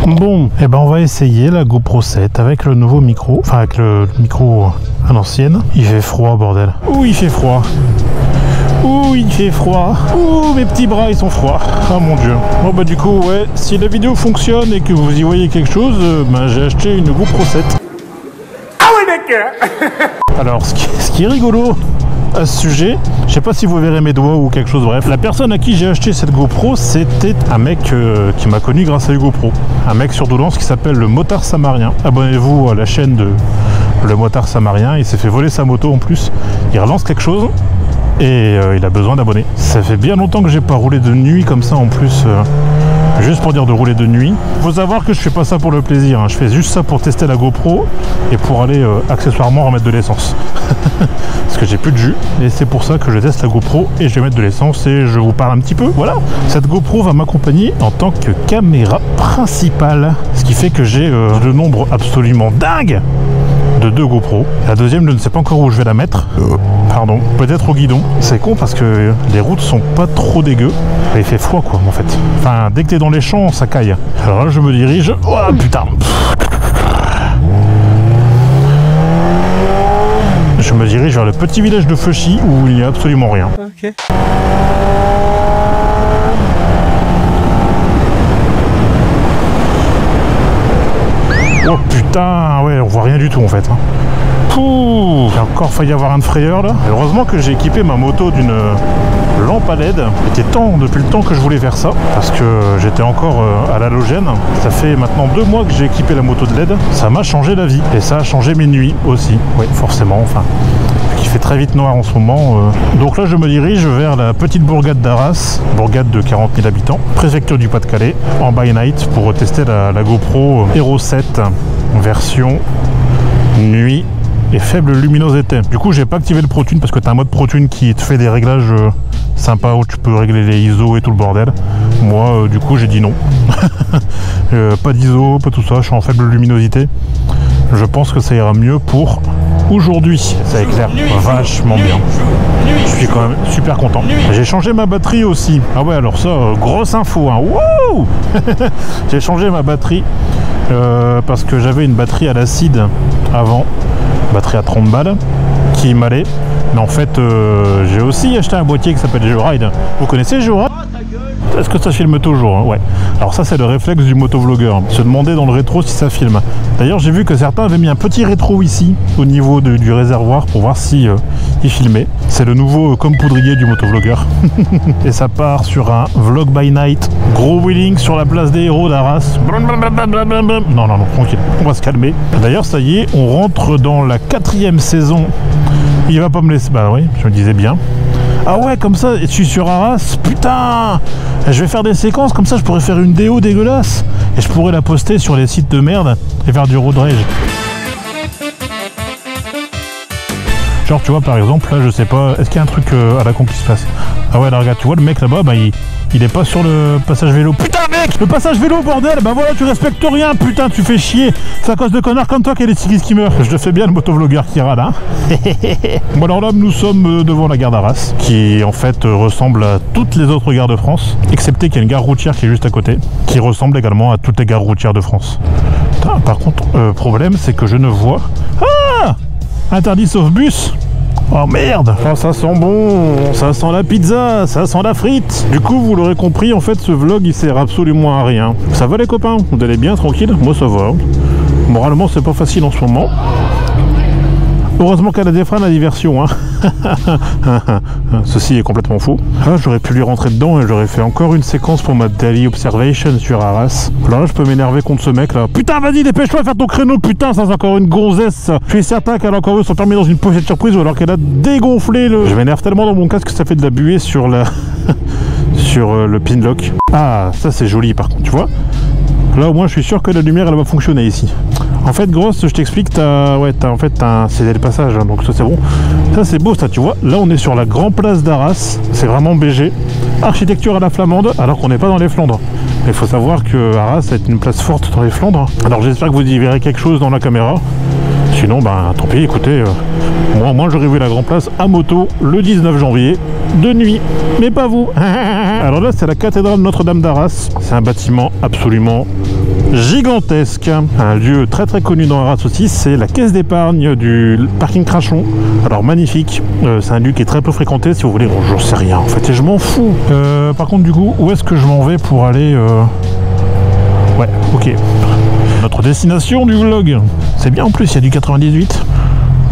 Bon, et ben on va essayer la GoPro 7 avec le nouveau micro, enfin avec le micro à l'ancienne. Il fait froid, bordel. Ouh, il fait froid. Ouh, il fait froid. Ouh, mes petits bras, ils sont froids. Oh mon dieu. Bon bah du coup, ouais, si la vidéo fonctionne et que vous y voyez quelque chose, ben j'ai acheté une GoPro 7. Ah oui, d'accord. Alors, ce qui est rigolo à ce sujet, je sais pas si vous verrez mes doigts ou quelque chose, bref. La personne à qui j'ai acheté cette GoPro, c'était un mec qui m'a connu grâce à une GoPro. Un mec sur Doullens qui s'appelle le Motard Samarien. Abonnez-vous à la chaîne de le Motard Samarien. Il s'est fait voler sa moto en plus. Il relance quelque chose et il a besoin d'abonnés. Ça fait bien longtemps que j'ai pas roulé de nuit comme ça en plus. Juste pour dire de rouler de nuit. Faut savoir que je fais pas ça pour le plaisir, hein. Je fais juste ça pour tester la GoPro et pour aller accessoirement remettre de l'essence. Parce que j'ai plus de jus et c'est pour ça que je teste la GoPro et je vais mettre de l'essence et je vous parle un petit peu. Voilà, cette GoPro va m'accompagner en tant que caméra principale. Ce qui fait que j'ai le nombre absolument dingue de 2 GoPro. La deuxième, je ne sais pas encore où je vais la mettre. Pardon, peut-être au guidon. C'est con parce que les routes sont pas trop dégueu. Et il fait froid quoi en fait. Enfin, dès que t'es dans les champs, ça caille. Alors là, je me dirige. Oh putain. Je me dirige vers le petit village de Feuchy où il n'y a absolument rien. Ok. Oh putain, ouais, on voit rien du tout en fait. Pouh, il a encore failli avoir un de frayeur là. Heureusement que j'ai équipé ma moto d'une lampe à LED. Il était temps, depuis le temps que je voulais faire ça, parce que j'étais encore à l'halogène. Ça fait maintenant 2 mois que j'ai équipé la moto de LED. Ça m'a changé la vie et ça a changé mes nuits aussi. Oui, forcément, enfin. Il fait très vite noir en ce moment. Donc là, je me dirige vers la petite bourgade d'Arras, bourgade de 40 000 habitants, préfecture du Pas-de-Calais, en by night pour tester la GoPro Hero 7 version nuit et faible luminosité. Du coup, j'ai pas activé le ProTune parce que tu as un mode ProTune qui te fait des réglages sympas où tu peux régler les ISO et tout le bordel. Moi, du coup, j'ai dit non. Pas d'ISO, pas tout ça, je suis en faible luminosité. Je pense que ça ira mieux pour aujourd'hui. Ça éclaire vachement bien. Je suis quand même super content. J'ai changé ma batterie aussi. Ah ouais, alors ça, grosse info, hein. Wouh. J'ai changé ma batterie parce que j'avais une batterie à l'acide avant, batterie à 30 balles qui m'allait. Mais en fait, j'ai aussi acheté un boîtier qui s'appelle Georide. Vous connaissez Georide? Est-ce que ça filme toujours, hein? Ouais. Alors ça, c'est le réflexe du motovlogueur. Se demander dans le rétro si ça filme. D'ailleurs, j'ai vu que certains avaient mis un petit rétro ici, au niveau du réservoir, pour voir si il filmait. C'est le nouveau comme poudrier du motovlogueur. Et ça part sur un vlog by night. Gros wheeling sur la place des héros d'Arras. Non, non, non, tranquille. On va se calmer. D'ailleurs, ça y est, on rentre dans la 4e saison. Il va pas me laisser... Bah oui, je me disais bien. Ah ouais, comme ça, je suis sur Arras, putain. Je vais faire des séquences, comme ça je pourrais faire une déo dégueulasse. Et je pourrais la poster sur les sites de merde et faire du road rage. Genre, tu vois, par exemple, là, je sais pas, est-ce qu'il y a un truc à la con qui se passe? Ah ouais, là, regarde, tu vois, le mec là-bas, bah, il est pas sur le passage vélo. Putain, mec, le passage vélo, bordel. Bah voilà, tu respectes rien, putain, tu fais chier. C'est à cause de connards comme toi qu'il y a des cyclistes qui meurent. Je le fais bien, le motovlogueur qui râle, hein. Bon, alors là, nous sommes devant la gare d'Arras, qui en fait ressemble à toutes les autres gares de France, excepté qu'il y a une gare routière qui est juste à côté, qui ressemble également à toutes les gares routières de France. Putain, par contre, problème, c'est que je ne vois... Ah! Interdit sauf bus. Oh merde. Oh, ça sent bon, ça sent la pizza, ça sent la frite. Du coup, vous l'aurez compris, en fait, ce vlog, il sert absolument à rien. Ça va les copains? Vous allez bien, tranquille? Moi, ça va. Moralement, c'est pas facile en ce moment. Heureusement qu'elle a des freins à diversion, hein. Ceci est complètement faux. Ah, j'aurais pu lui rentrer dedans et j'aurais fait encore une séquence pour ma daily observation sur Arras. Là, je peux m'énerver contre ce mec là. Putain, vas-y, dépêche-toi de faire ton créneau, putain, ça c'est encore une gonzesse. Je suis certain qu'elle a encore eu son permis dans une pochette surprise ou alors qu'elle a dégonflé le... Je m'énerve tellement dans mon casque que ça fait de la buée sur la... sur le pin lock. Ah, ça c'est joli par contre, tu vois. Là au moins je suis sûr que la lumière elle va fonctionner ici. En fait grosse, je t'explique, c'est le passage, hein, donc ça c'est bon. Ça c'est beau ça, tu vois. Là on est sur la grande place d'Arras, c'est vraiment BG. Architecture à la flamande, alors qu'on n'est pas dans les Flandres. Il faut savoir que Arras est une place forte dans les Flandres. Alors j'espère que vous y verrez quelque chose dans la caméra. Sinon, ben tant pis, écoutez, moi j'aurais vu la grande place à moto le 19 janvier, de nuit, mais pas vous. Alors là, c'est la cathédrale Notre-Dame d'Arras. C'est un bâtiment absolument gigantesque. Un lieu très très connu dans Arras aussi, c'est la caisse d'épargne du parking Crachon. Alors magnifique, c'est un lieu qui est très peu fréquenté si vous voulez, bon, j'en sais rien en fait et je m'en fous. Par contre du coup, où est-ce que je m'en vais pour aller Ouais, ok. Notre destination du vlog. C'est bien en plus, il y a du 98.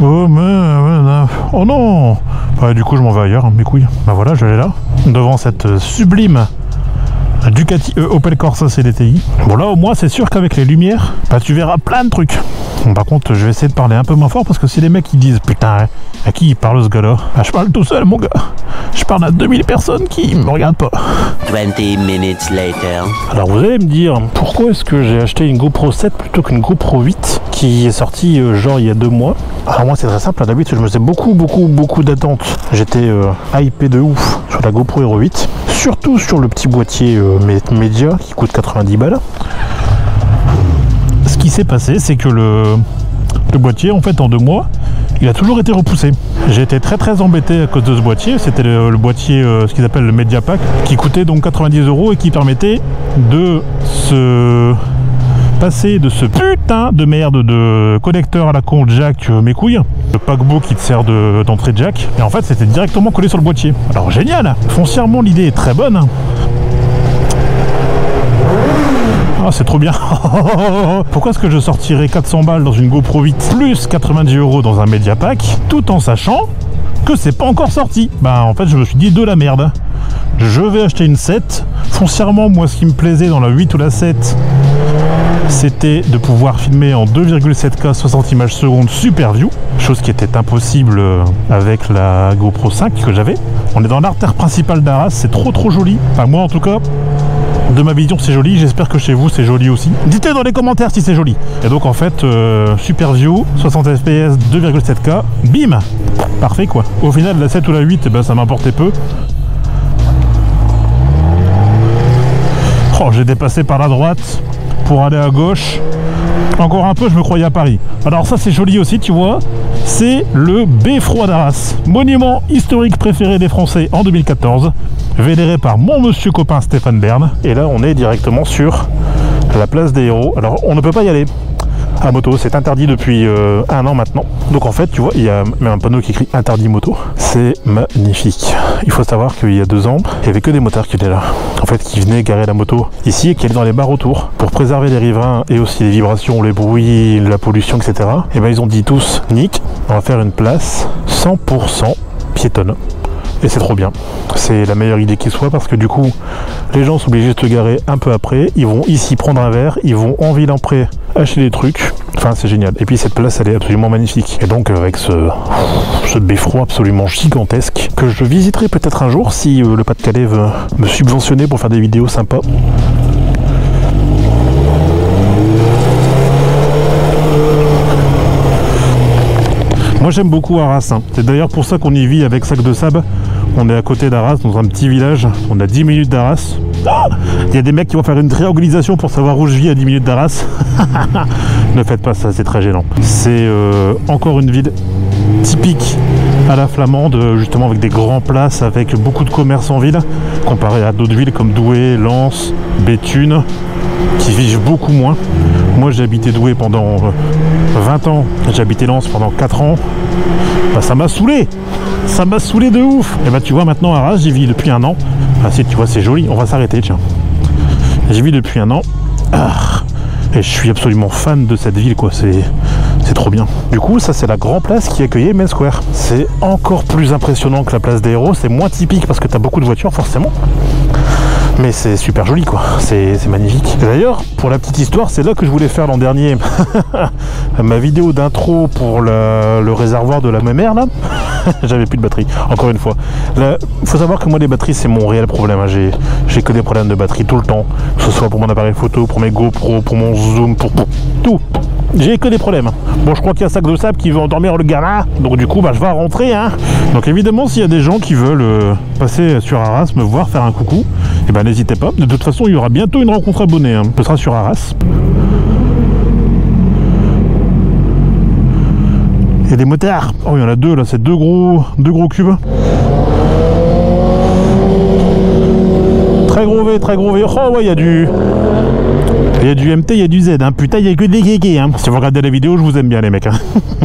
Oh mais... Oh non. Bah, du coup je m'en vais ailleurs, hein, mes couilles. Bah voilà, je vais là, devant cette sublime Ducati Opel Corsa CDTI. Bon là au moins c'est sûr qu'avec les lumières, bah tu verras plein de trucs. Bon, par contre je vais essayer de parler un peu moins fort parce que si les mecs ils disent putain à qui il parle ce gars là, bah, je parle tout seul mon gars. Je parle à 2000 personnes qui me regardent pas. 20 minutes later. Alors vous allez me dire pourquoi est-ce que j'ai acheté une GoPro 7 plutôt qu'une GoPro 8 qui est sortie genre il y a 2 mois. Alors moi c'est très simple, d'habitude je me faisais beaucoup d'attentes. J'étais hypé de ouf sur la GoPro Hero 8. Surtout sur le petit boîtier média qui coûte 90 balles. Ce qui s'est passé, c'est que le boîtier, en fait, en 2 mois, il a toujours été repoussé. J'ai été très embêté à cause de ce boîtier. C'était le boîtier, ce qu'ils appellent le Media Pack, qui coûtait donc 90 € et qui permettait de se passer de ce putain de merde de connecteur à la con jack mes couilles, le paquebot qui te sert d'entrée jack, et en fait c'était directement collé sur le boîtier. Alors génial, foncièrement l'idée est très bonne. Ah c'est trop bien. Pourquoi est-ce que je sortirais 400 balles dans une GoPro 8 plus 90 € dans un Media Pack tout en sachant que c'est pas encore sorti? Bah en fait je me suis dit de la merde. Je vais acheter une 7. Foncièrement moi ce qui me plaisait dans la 8 ou la 7 c'était de pouvoir filmer en 2,7K 60 images secondes Super View, chose qui était impossible avec la GoPro 5 que j'avais. On est dans l'artère principale d'Arras, c'est trop joli. Enfin moi en tout cas, de ma vision c'est joli, j'espère que chez vous c'est joli aussi. Dites-le dans les commentaires si c'est joli. Et donc en fait, Super View, 60 fps, 2,7K, bim, parfait quoi. Au final la 7 ou la 8, eh ben, ça m'importait peu. Oh, j'ai dépassé par la droite pour aller à gauche. Encore un peu, je me croyais à Paris. Alors ça c'est joli aussi, tu vois. C'est le Beffroi d'Arras, monument historique préféré des Français en 2014, vénéré par mon monsieur copain Stéphane Bern. Et là on est directement sur la place des Héros. Alors on ne peut pas y aller à moto, c'est interdit depuis 1 an maintenant. Donc en fait tu vois, il y a même un panneau qui écrit interdit moto. C'est magnifique. Il faut savoir qu'il y a 2 ans, il n'y avait que des motards qui étaient là, en fait, qui venaient garer la moto ici et qui allaient dans les bars autour pour préserver les riverains et aussi les vibrations, les bruits, la pollution, etc. Et ben ils ont dit tous, Nick, on va faire une place 100% piétonne. Et c'est trop bien. C'est la meilleure idée qui soit parce que du coup, les gens sont obligés de se garer un peu après. Ils vont ici prendre un verre, ils vont en ville après acheter des trucs. Enfin, c'est génial. Et puis cette place, elle est absolument magnifique. Et donc avec ce beffroi absolument gigantesque que je visiterai peut-être un jour si le Pas-de-Calais veut me subventionner pour faire des vidéos sympas. Moi j'aime beaucoup Arras, hein. C'est d'ailleurs pour ça qu'on y vit avec Sac de Sable. On est à côté d'Arras, dans un petit village. On a 10 minutes d'Arras. Il y a des mecs qui vont faire une triangulisation pour savoir où je vis à 10 minutes d'Arras. Ne faites pas ça, c'est très gênant. C'est encore une ville typique à la flamande, justement avec des grands places, avec beaucoup de commerces en ville, comparé à d'autres villes comme Douai, Lens, Béthune, qui vivent beaucoup moins. Moi j'ai habité Douai pendant 20 ans, j'ai habité Lens pendant 4 ans. Bah, ça m'a saoulé de ouf. Et bah tu vois maintenant Arras, j'y vis depuis 1 an. Ah si tu vois c'est joli, on va s'arrêter tiens. J'y vis depuis 1 an. Et je suis absolument fan de cette ville quoi, c'est trop bien. Du coup ça c'est la grande place qui accueillait Main Square. C'est encore plus impressionnant que la place des Héros, c'est moins typique parce que t'as beaucoup de voitures forcément. Mais c'est super joli quoi, c'est magnifique. D'ailleurs, pour la petite histoire, c'est là que je voulais faire l'an dernier ma vidéo d'intro pour le réservoir de la mémère là. J'avais plus de batterie, encore une fois. Il faut savoir que moi les batteries c'est mon réel problème, hein. J'ai que des problèmes de batterie tout le temps, que ce soit pour mon appareil photo, pour mes GoPro, pour mon zoom, pour tout. J'ai que des problèmes. Bon, je crois qu'il y a Sac de Sable qui veut endormir le gamin, donc du coup bah je vais rentrer hein. Donc évidemment s'il y a des gens qui veulent passer sur Arras, me voir, faire un coucou, et ben n'hésitez pas. De toute façon il y aura bientôt une rencontre abonnée, hein. Ce sera sur Arras. Il y a des motards. Oh il y en a 2 là, c'est deux gros cubes. Très gros V. Oh ouais il y a du... Il y a du MT, il y a du Z, hein. Putain, il y a que des guégués, hein. Si vous regardez la vidéo, je vous aime bien, les mecs, hein.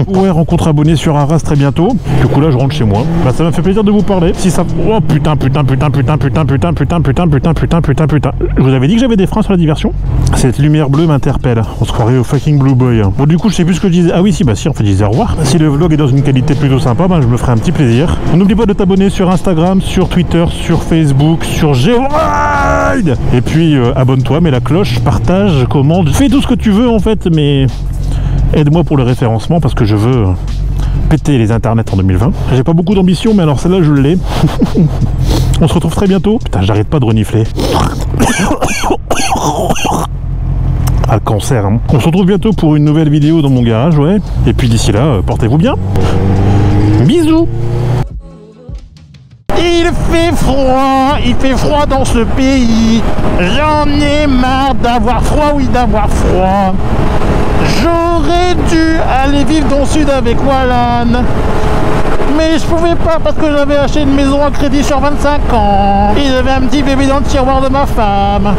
Ouais, rencontre abonnée sur Arras très bientôt. Du coup, là, je rentre chez moi. Bah, ça m'a fait plaisir de vous parler. Si ça... Oh, putain. Je vous avais dit que j'avais des freins sur la diversion. Cette lumière bleue m'interpelle. On se croirait au fucking Blue Boy. Bon, du coup, je sais plus ce que je disais. Ah oui, si, bah si, en fait, je disais au revoir. Si le vlog est dans une qualité plutôt sympa, bah, je me ferai un petit plaisir. N'oublie pas de t'abonner sur Instagram, sur Twitter, sur Facebook, sur Georide. Et puis, abonne-toi, mets la cloche, partage, commande. Fais tout ce que tu veux, en fait, mais aide-moi pour le référencement parce que je veux péter les internets en 2020. J'ai pas beaucoup d'ambition, mais alors celle-là, je l'ai. On se retrouve très bientôt. Putain, j'arrête pas de renifler. Ah, le cancer, hein. On se retrouve bientôt pour une nouvelle vidéo dans mon garage, ouais. Et puis d'ici là, portez-vous bien. Bisous. Il fait froid dans ce pays. J'en ai marre d'avoir froid, oui, d'avoir froid. J'aurais dû aller vivre dans le sud avec Wallan. Mais je pouvais pas parce que j'avais acheté une maison à crédit sur 25 ans. Et j'avais un petit bébé dans le tiroir de ma femme.